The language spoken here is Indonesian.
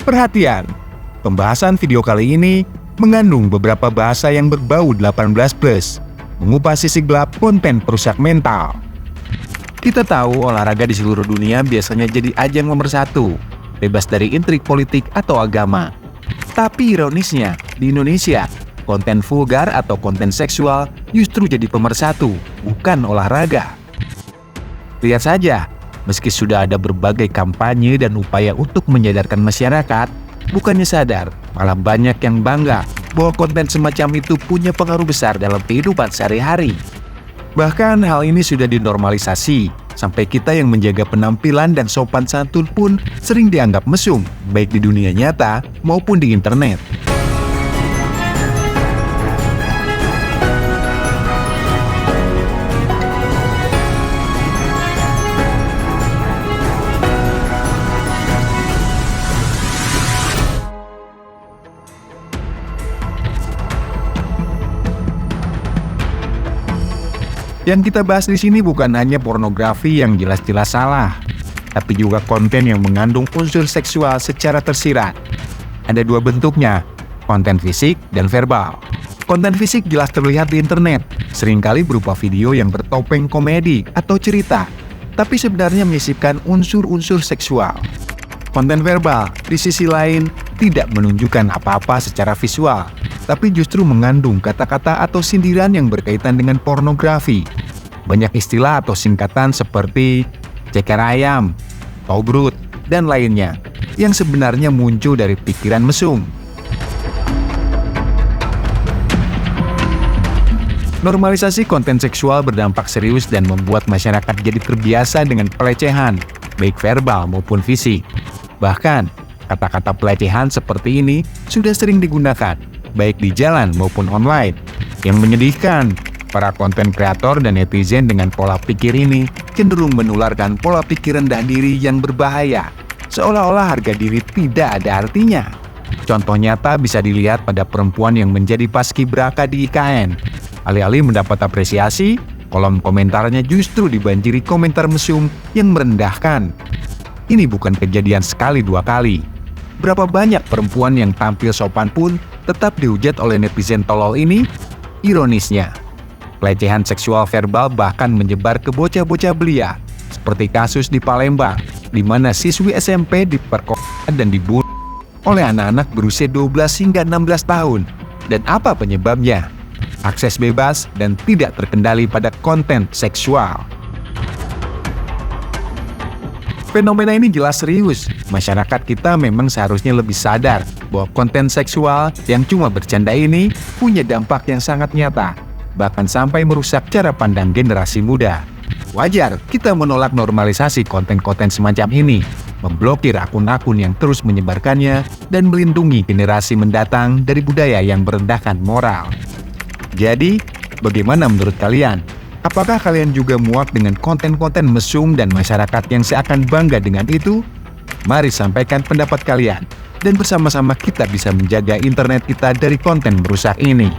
Perhatian, pembahasan video kali ini mengandung beberapa bahasa yang berbau 18+, mengupas sisi gelap konten perusak mental. Kita tahu olahraga di seluruh dunia biasanya jadi ajang nomor satu, bebas dari intrik politik atau agama. Tapi ironisnya, di Indonesia, konten vulgar atau konten seksual justru jadi pemersatu, bukan olahraga. Lihat saja, meski sudah ada berbagai kampanye dan upaya untuk menyadarkan masyarakat, bukannya sadar, malah banyak yang bangga bahwa konten semacam itu punya pengaruh besar dalam kehidupan sehari-hari. Bahkan hal ini sudah dinormalisasi, sampai kita yang menjaga penampilan dan sopan santun pun sering dianggap mesum, baik di dunia nyata maupun di internet. Yang kita bahas di sini bukan hanya pornografi yang jelas-jelas salah, tapi juga konten yang mengandung unsur seksual secara tersirat. Ada dua bentuknya, konten fisik dan verbal. Konten fisik jelas terlihat di internet, seringkali berupa video yang bertopeng komedi atau cerita, tapi sebenarnya menyisipkan unsur-unsur seksual. Konten verbal, di sisi lain, tidak menunjukkan apa-apa secara visual, tapi justru mengandung kata-kata atau sindiran yang berkaitan dengan pornografi. Banyak istilah atau singkatan seperti ceker ayam, tobrut, dan lainnya, yang sebenarnya muncul dari pikiran mesum. Normalisasi konten seksual berdampak serius dan membuat masyarakat jadi terbiasa dengan pelecehan, baik verbal maupun fisik. Bahkan, kata-kata pelecehan seperti ini sudah sering digunakan, baik di jalan maupun online. Yang menyedihkan, para konten kreator dan netizen dengan pola pikir ini cenderung menularkan pola pikir rendah diri yang berbahaya, seolah-olah harga diri tidak ada artinya. Contoh nyata bisa dilihat pada perempuan yang menjadi paskibraka di IKN. Alih-alih mendapat apresiasi, kolom komentarnya justru dibanjiri komentar mesum yang merendahkan. Ini bukan kejadian sekali dua kali. Berapa banyak perempuan yang tampil sopan pun tetap dihujat oleh netizen tolol ini? Ironisnya, pelecehan seksual verbal bahkan menyebar ke bocah-bocah belia, seperti kasus di Palembang, di mana siswi SMP diperkosa dan dibunuh oleh anak-anak berusia 12 hingga 16 tahun. Dan apa penyebabnya? Akses bebas dan tidak terkendali pada konten seksual. Fenomena ini jelas serius. Masyarakat kita memang seharusnya lebih sadar bahwa konten seksual yang cuma bercanda ini punya dampak yang sangat nyata, bahkan sampai merusak cara pandang generasi muda. Wajar kita menolak normalisasi konten-konten semacam ini, memblokir akun-akun yang terus menyebarkannya, dan melindungi generasi mendatang dari budaya yang merendahkan moral. Jadi, bagaimana menurut kalian? Apakah kalian juga muak dengan konten-konten mesum dan masyarakat yang seakan bangga dengan itu? Mari sampaikan pendapat kalian, dan bersama-sama kita bisa menjaga internet kita dari konten merusak ini.